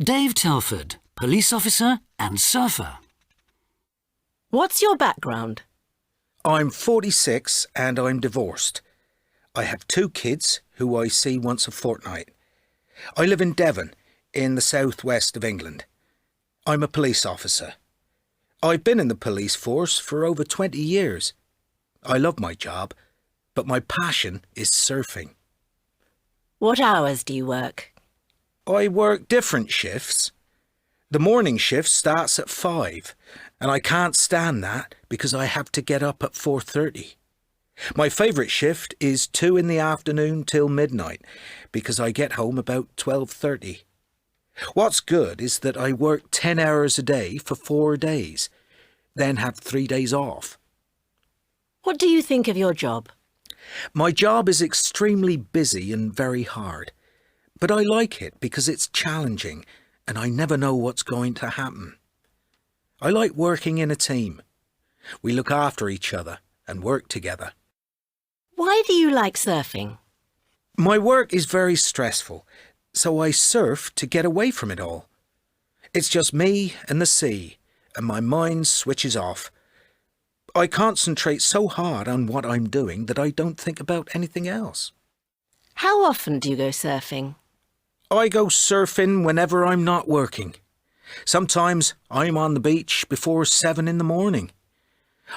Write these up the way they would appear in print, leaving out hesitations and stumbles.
Dave Telford, police officer and surfer. What's your background? I'm 46 and I'm divorced. I have 2 kids who I see once a fortnight. I live in Devon, in the southwest of England. I'm a police officer. I've been in the police force for over 20 years. I love my job, but my passion is surfing. What hours do you work? I work different shifts. The morning shift starts at 5, and I can't stand that because I have to get up at 4:30. My favourite shift is 2 in the afternoon till midnight because I get home about 12:30. What's good is that I work 10 hours a day for 4 days, then have 3 days off. What do you think of your job? My job is extremely busy and very hard, but I like it because it's challenging and I never know what's going to happen. I like working in a team. We look after each other and work together. Why do you like surfing? My work is very stressful, so I surf to get away from it all. It's just me and the sea, and my mind switches off. I concentrate so hard on what I'm doing that I don't think about anything else. How often do you go surfing? I go surfing whenever I'm not working. Sometimes I'm on the beach before 7 in the morning.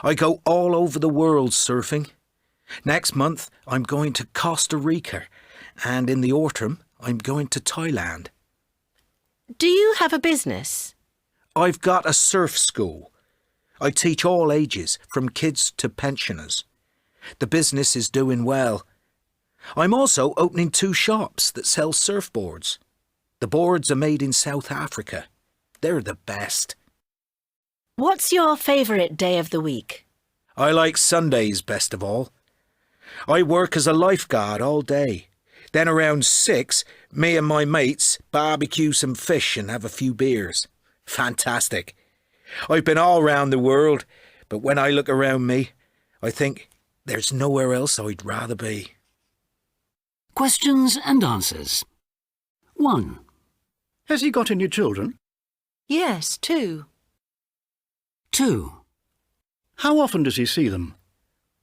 I go all over the world surfing. Next month I'm going to Costa Rica, and in the autumn I'm going to Thailand. Do you have a business? I've got a surf school. I teach all ages, from kids to pensioners. The business is doing well. I'm also opening 2 shops that sell surfboards. The boards are made in South Africa. They're the best. What's your favourite day of the week? I like Sundays best of all. I work as a lifeguard all day. Then around 6, me and my mates barbecue some fish and have a few beers. Fantastic. I've been all round the world, but when I look around me, I think there's nowhere else I'd rather be. Questions and answers. 1. Has he got any children? Yes, 2. 2. How often does he see them?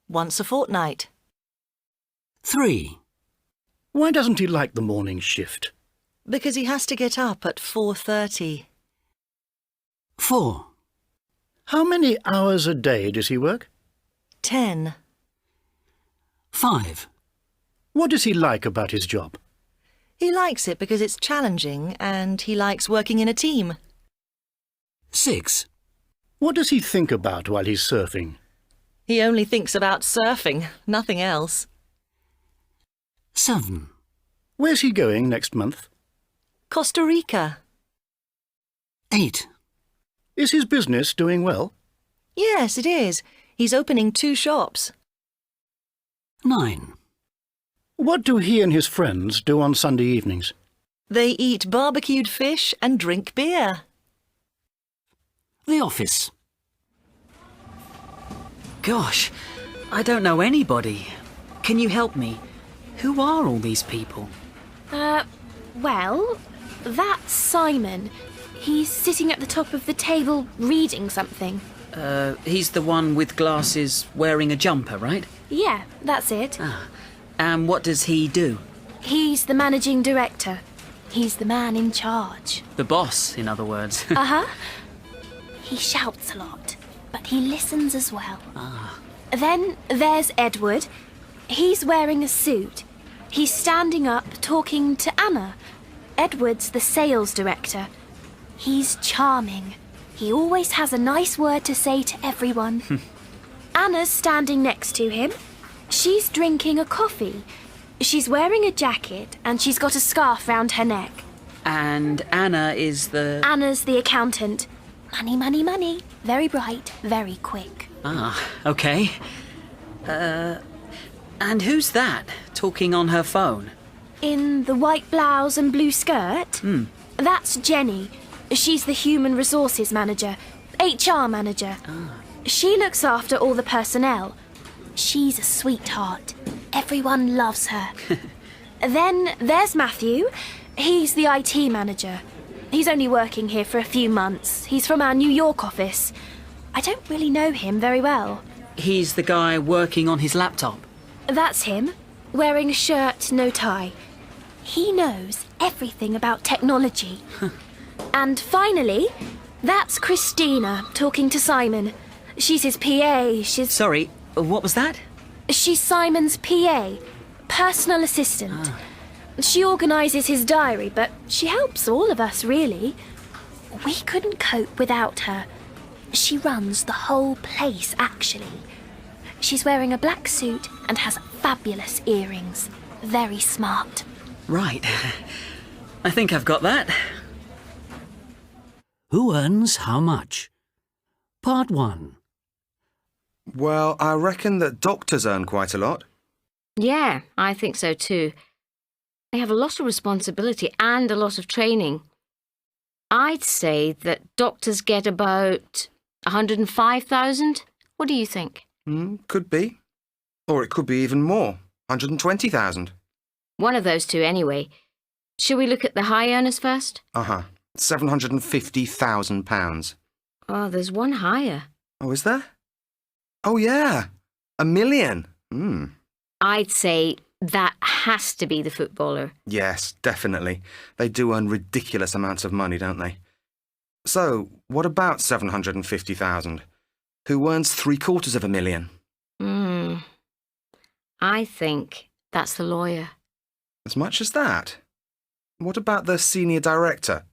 Once a fortnight. 3. Why doesn't he like the morning shift? Because he has to get up at 4:30. 4. How many hours a day does he work? 10. 5. What does he like about his job? He likes it because it's challenging and he likes working in a team. 6. What does he think about while he's surfing? He only thinks about surfing, nothing else. 7. Where's he going next month? Costa Rica. 8. Is his business doing well? Yes, it is. He's opening 2 shops. 9. What do he and his friends do on Sunday evenings? They eat barbecued fish and drink beer. The office. Gosh, I don't know anybody. Can you help me? Who are all these people? Well, that's Simon. He's sitting at the top of the table reading something. He's the one with glasses wearing a jumper, right? Yeah, that's it. And what does he do? He's the managing director. He's the man in charge. The boss, in other words. Uh-huh. He shouts a lot, but he listens as well. Then there's Edward. He's wearing a suit. He's standing up talking to Anna. Edward's the sales director. He's charming. He always has a nice word to say to everyone. Anna's standing next to him. She's drinking a coffee. She's wearing a jacket and she's got a scarf round her neck. And Anna is the... Anna's the accountant. Money, money, money. Very bright, very quick. Okay. And who's that, talking on her phone? In the white blouse and blue skirt? That's Jenny. She's the human resources manager, HR manager. She looks after all the personnel. She's a sweetheart. Everyone loves her. Then there's Matthew. He's the IT manager. He's only working here for a few months. He's from our New York office. I don't really know him very well. He's the guy working on his laptop. That's him, wearing a shirt, no tie. He knows everything about technology. And finally, that's Christina talking to Simon. She's his PA. Sorry, what was that? She's Simon's PA, personal assistant. She organises his diary, but she helps all of us, really. We couldn't cope without her. She runs the whole place, actually. She's wearing a black suit and has fabulous earrings. Very smart. Right. I think I've got that. Who earns how much? Part 1. Well, I reckon that doctors earn quite a lot. Yeah, I think so too. They have a lot of responsibility and a lot of training. I'd say that doctors get about 105,000. What do you think? Could be. Or it could be even more. 120,000. One of those two anyway. Shall we look at the high earners first? £750,000. Oh, there's one higher. Oh, is there? Oh, yeah. £1 million. I'd say that has to be the footballer. Yes, definitely. They do earn ridiculous amounts of money, don't they? So, what about 750,000? Who earns £750,000? I think that's the lawyer. As much as that? What about the senior director?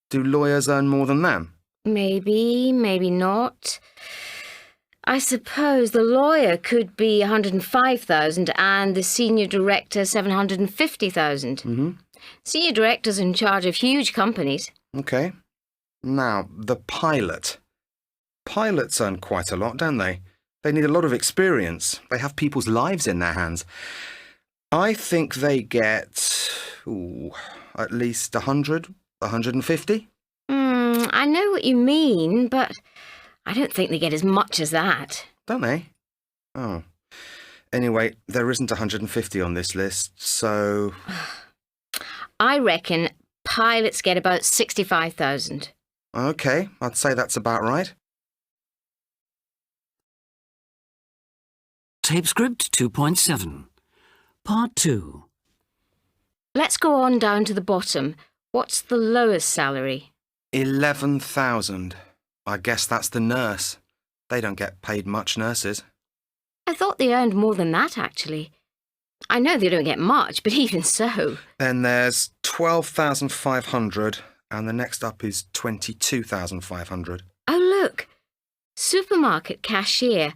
Do lawyers earn more than them? Maybe, maybe not. I suppose the lawyer could be 105,000 and the senior director 750,000. Senior director's in charge of huge companies. OK. Now, the pilot. Pilots earn quite a lot, don't they? They need a lot of experience. They have people's lives in their hands. I think they get at least 100, 150. I know what you mean, but I don't think they get as much as that. Don't they? Oh. Anyway, there isn't 150 on this list, so... I reckon pilots get about 65,000. OK, I'd say that's about right. Tape script 2.7. Part 2. Let's go on down to the bottom. What's the lowest salary? 11,000. I guess that's the nurse. They don't get paid much, nurses. I thought they earned more than that, actually. I know they don't get much, but even so. Then there's 12,500, and the next up is 22,500. Oh, look. Supermarket cashier.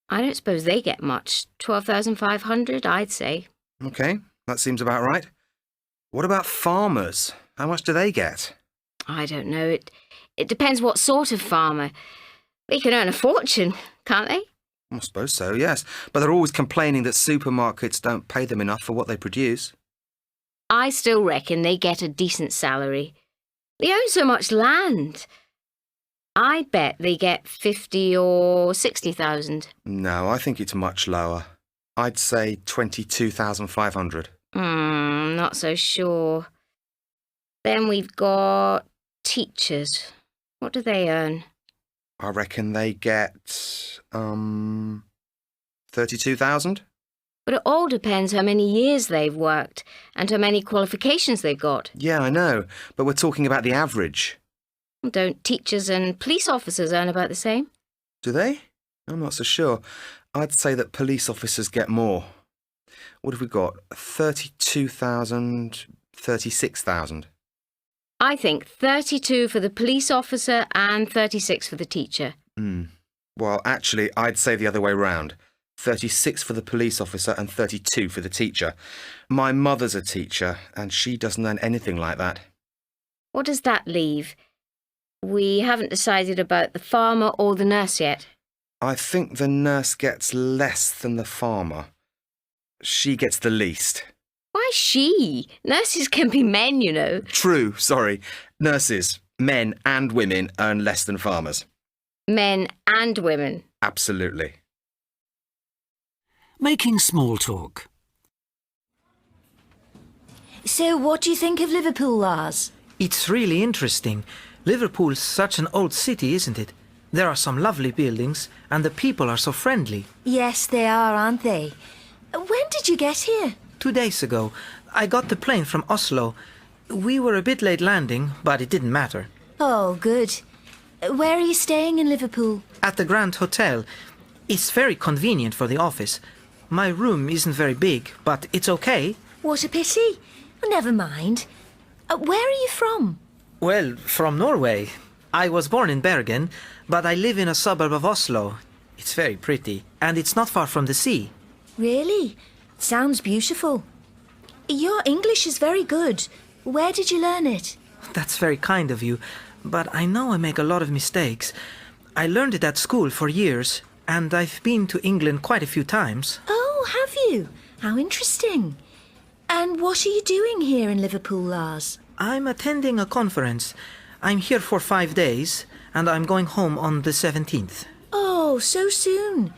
I don't suppose they get much. 12,500, I'd say. OK, that seems about right. What about farmers? How much do they get? I don't know. It depends what sort of farmer. They can earn a fortune, can't they? I suppose so, yes. But they're always complaining that supermarkets don't pay them enough for what they produce. I still reckon they get a decent salary. They own so much land. I bet they get 50 or 60,000. No, I think it's much lower. I'd say 22,500. Not so sure. Then we've got teachers. What do they earn? I reckon they get 32,000. But it all depends how many years they've worked and how many qualifications they've got. Yeah, I know, but we're talking about the average. Don't teachers and police officers earn about the same? Do they? I'm not so sure. I'd say that police officers get more. What have we got? 32,000, 36,000. I think 32 for the police officer and 36 for the teacher. Well, actually, I'd say the other way round. 36 for the police officer and 32 for the teacher. My mother's a teacher, and she doesn't earn anything like that. What does that leave? We haven't decided about the farmer or the nurse yet. I think the nurse gets less than the farmer. She gets the least. Why she? Nurses can be men, you know. True, sorry. Nurses, men and women, earn less than farmers. Men and women. Absolutely. Making small talk. So what do you think of Liverpool, Lars? It's really interesting. Liverpool's such an old city, isn't it? There are some lovely buildings, and the people are so friendly. Yes, they are, aren't they? When did you get here? 2 days ago, I got the plane from Oslo. We were a bit late landing, but it didn't matter. Oh, good. Where are you staying in Liverpool? At the Grand Hotel. It's very convenient for the office. My room isn't very big, but it's okay. What a pity. Never mind. Where are you from? Well, from Norway. I was born in Bergen, but I live in a suburb of Oslo. It's very pretty, and it's not far from the sea. Really? Sounds beautiful. Your English is very good. Where did you learn it? That's very kind of you, but I know I make a lot of mistakes. I learned it at school for years, and I've been to England quite a few times. Oh, have you? How interesting. And what are you doing here in Liverpool, Lars? I'm attending a conference. I'm here for 5 days, and I'm going home on the 17th. Oh, so soon.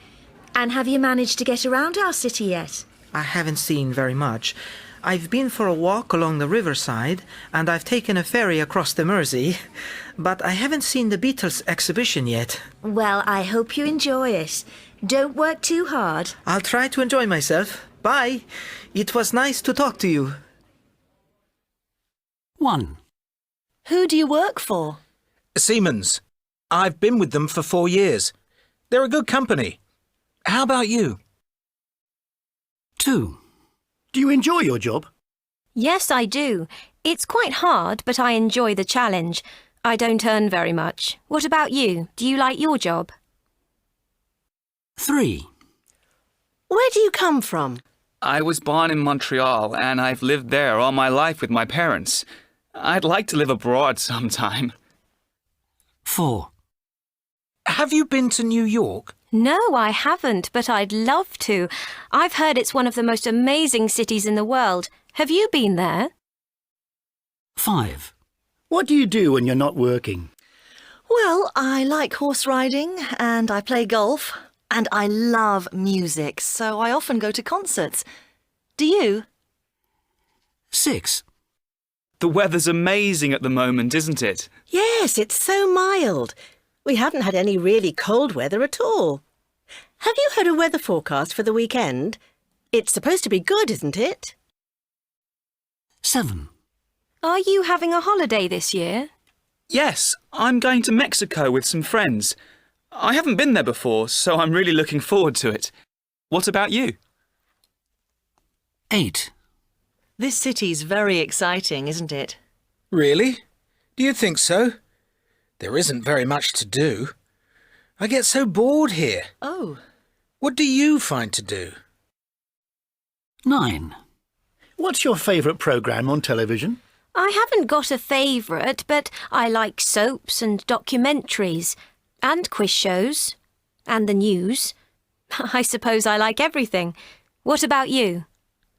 And have you managed to get around our city yet? I haven't seen very much. I've been for a walk along the riverside, and I've taken a ferry across the Mersey, but I haven't seen the Beatles exhibition yet. Well, I hope you enjoy it. Don't work too hard. I'll try to enjoy myself. Bye. It was nice to talk to you. 1. Who do you work for? Siemens. I've been with them for 4 years. They're a good company. How about you? 2. Do you enjoy your job? Yes, I do. It's quite hard, but I enjoy the challenge. I don't earn very much. What about you? Do you like your job? 3. Where do you come from? I was born in Montreal, and I've lived there all my life with my parents. I'd like to live abroad sometime. 4. Have you been to New York? No, I haven't, but I'd love to. I've heard it's one of the most amazing cities in the world. Have you been there? 5. What do you do when you're not working? Well, I like horse riding and I play golf and I love music, so I often go to concerts. Do you? 6. The weather's amazing at the moment, isn't it? Yes, it's so mild. We haven't had any really cold weather at all. Have you heard a weather forecast for the weekend? It's supposed to be good, isn't it? 7. Are you having a holiday this year? Yes, I'm going to Mexico with some friends. I haven't been there before, so I'm really looking forward to it. What about you? 8. This city's very exciting, isn't it? Really? Do you think so? There isn't very much to do. I get so bored here. Oh. What do you find to do? 9. What's your favourite programme on television? I haven't got a favourite, but I like soaps and documentaries, and quiz shows, and the news. I suppose I like everything. What about you?